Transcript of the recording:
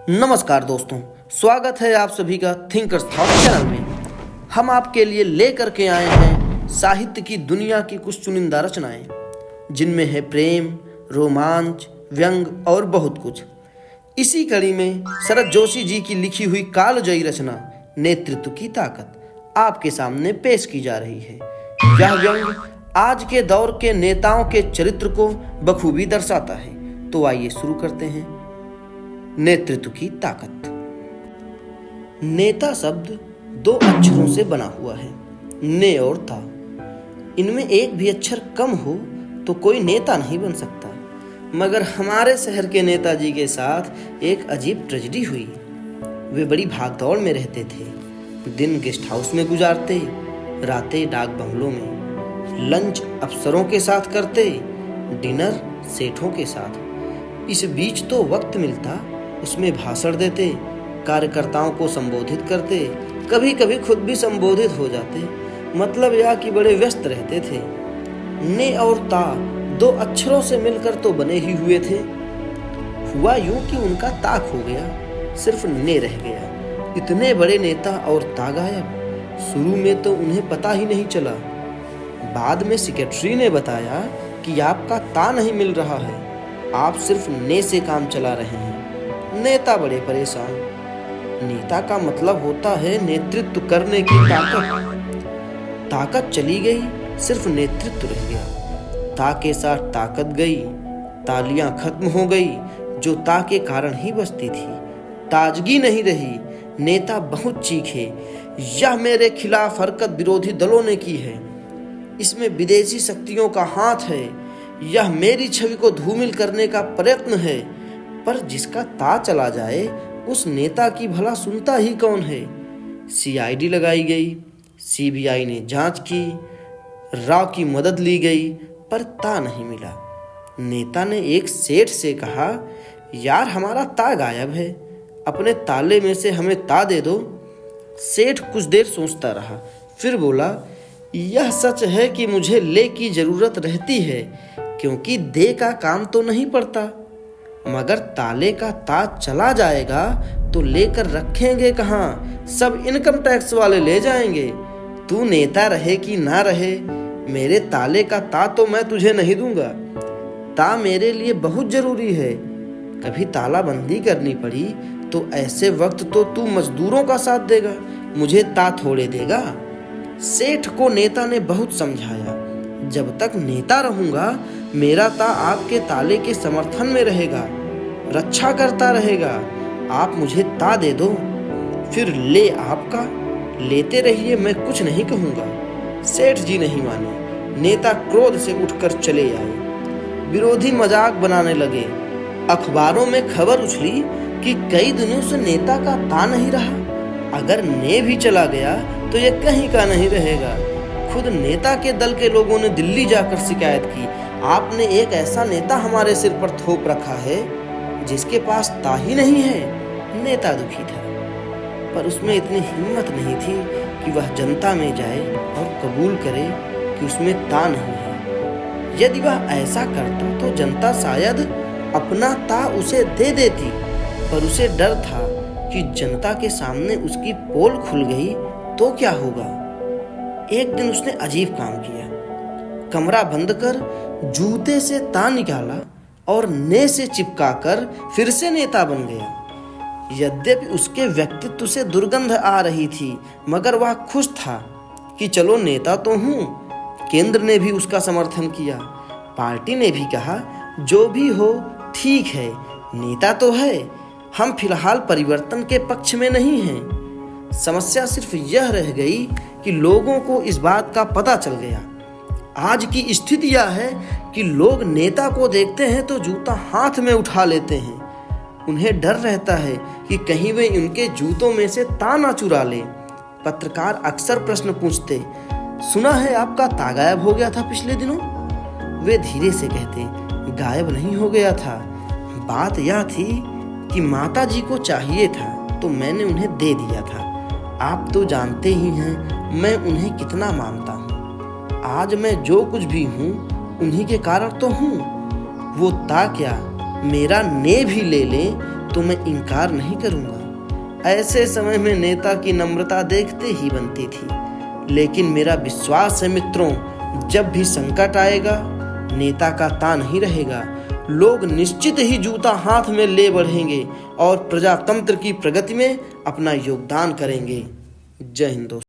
नमस्कार दोस्तों, स्वागत है आप सभी का थिंकर्स थॉट चैनल में। हम आपके लिए लेकर के आए हैं साहित्य की दुनिया की कुछ चुनिंदा रचनाएं, जिनमें है प्रेम, रोमांच, व्यंग और बहुत कुछ। इसी कड़ी में शरद जोशी जी की लिखी हुई कालजयी रचना नेतृत्व की ताकत आपके सामने पेश की जा रही है। यह व्यंग आज के दौर के नेताओं के चरित्र को बखूबी दर्शाता है। तो आइए शुरू करते हैं। नेतृत्व की ताकत। नेता शब्द दो अक्षरों से बना हुआ है, ने और ता। इनमें एक भी अक्षर कम हो तो कोई नेता नहीं बन सकता। मगर हमारे शहर के नेताजी के साथ एक अजीब ट्रेजेडी हुई। वे बड़ी भागदौड़ में रहते थे। दिन गेस्ट हाउस में गुजारते, रातें डाक बंगलों में, लंच अफसरों के साथ करते, डिनर सेठों के साथ। इस बीच तो वक्त मिलता उसमें भाषण देते, कार्यकर्ताओं को संबोधित करते, कभी कभी खुद भी संबोधित हो जाते। मतलब यह कि बड़े व्यस्त रहते थे। ने और ता दो अक्षरों से मिलकर तो बने ही हुए थे। हुआ यूं कि उनका ता खो गया, सिर्फ ने रह गया। इतने बड़े नेता और ता गायब। शुरू में तो उन्हें पता ही नहीं चला। बाद में सेक्रेटरी ने बताया कि आपका ता नहीं मिल रहा है, आप सिर्फ ने से काम चला रहे हैं। नेता बड़े परेशान। नेता का मतलब होता है नेतृत्व करने की ताकत। ताकत चली गई, सिर्फ नेतृत्व रह गया। ता के साथ ताकत गई, तालियां खत्म हो गई जो ता के कारण ही बजती थी। ताजगी नहीं रही। नेता बहुत चीखे, यह मेरे खिलाफ हरकत विरोधी दलों ने की है, इसमें विदेशी शक्तियों का हाथ है, यह मेरी छवि को धूमिल करने का प्रयत्न है। पर जिसका ता चला जाए उस नेता की भला सुनता ही कौन है। सीआईडी लगाई गई, सीबीआई ने जांच की, राव की मदद ली गई, पर ता नहीं मिला। नेता ने एक सेठ से कहा, यार हमारा ता गायब है, अपने ताले में से हमें ता दे दो। सेठ कुछ देर सोचता रहा, फिर बोला, यह सच है कि मुझे ले की जरूरत रहती है, क्योंकि दे का काम तो नहीं पड़ता। मगर ताले का ताज चला जाएगा तो लेकर रखेंगे कहाँ? सब इनकम टैक्स वाले ले जाएंगे। तू नेता रहे कि ना रहे, मेरे ताले का ता तो मैं तुझे नहीं दूंगा। ता मेरे लिए बहुत जरूरी है। कभी तालाबंदी करनी पड़ी तो ऐसे वक्त तो तू मजदूरों का साथ देगा, मुझे ता थोड़े देगा। सेठ को नेता ने बहुत समझाया, जब तक नेता रहूंगा मेरा ता आपके ताले के समर्थन में रहेगा, रक्षा करता रहेगा। आप मुझे ता दे दो, फिर ले आपका, लेते रहिए, मैं कुछ नहीं कहूंगा। सेठ जी नहीं माने। नेता क्रोध से उठकर चले आए। विरोधी मजाक बनाने लगे। अखबारों में खबर उछली कि कई दिनों से नेता का ता नहीं रहा। अगर ने भी चला गया तो ये कहीं का नहीं रहेगा। खुद नेता के दल के लोगों ने दिल्ली जाकर शिकायत की, आपने एक ऐसा नेता हमारे सिर पर थोप रखा है जिसके पास ता ही नहीं है। नेता दुखी था, पर उसमें इतनी हिम्मत नहीं थी कि वह जनता में जाए और कबूल करे कि उसमें ता नहीं है। यदि वह ऐसा करता तो जनता शायद अपना ता उसे दे देती, पर उसे डर था कि जनता के सामने उसकी पोल खुल गई तो क्या होगा। एक दिन उसने अजीब काम किया। कमरा बंद कर जूते से ता निकाला और ने से चिपकाकर फिर से नेता बन गया। यद्यपि उसके व्यक्तित्व से दुर्गंध आ रही थी, मगर वह खुश था कि चलो नेता तो हूँ। केंद्र ने भी उसका समर्थन किया, पार्टी ने भी कहा, जो भी हो ठीक है, नेता तो है, हम फिलहाल परिवर्तन के पक्ष में नहीं हैं। समस्या सिर्फ यह रह गई कि लोगों को इस बात का पता चल गया। आज की स्थिति यह है कि लोग नेता को देखते हैं तो जूता हाथ में उठा लेते हैं। उन्हें डर रहता है कि कहीं वे उनके जूतों में से ता ना चुरा ले। पत्रकार अक्सर प्रश्न पूछते, सुना है आपका ता गायब हो गया था पिछले दिनों? वे धीरे से कहते, गायब नहीं हो गया था, बात यह थी कि माता जी को चाहिए था तो मैंने उन्हें दे दिया था। आप तो जानते ही हैं मैं उन्हें कितना मानता हूँ। आज मैं जो कुछ भी हूँ उन्हीं के कारण तो हूँ। वो ता क्या, मेरा ने भी ले लें तो मैं इनकार नहीं करूँगा। ऐसे समय में नेता की नम्रता देखते ही बनती थी। लेकिन मेरा विश्वास है मित्रों, जब भी संकट आएगा नेता का तां नहीं रहेगा। लोग निश्चित ही जूता हाथ में ले बढ़ेंगे और प्रजातंत्र की प्रगति में अपना योगदान करेंगे। जय हिंद दोस्तों।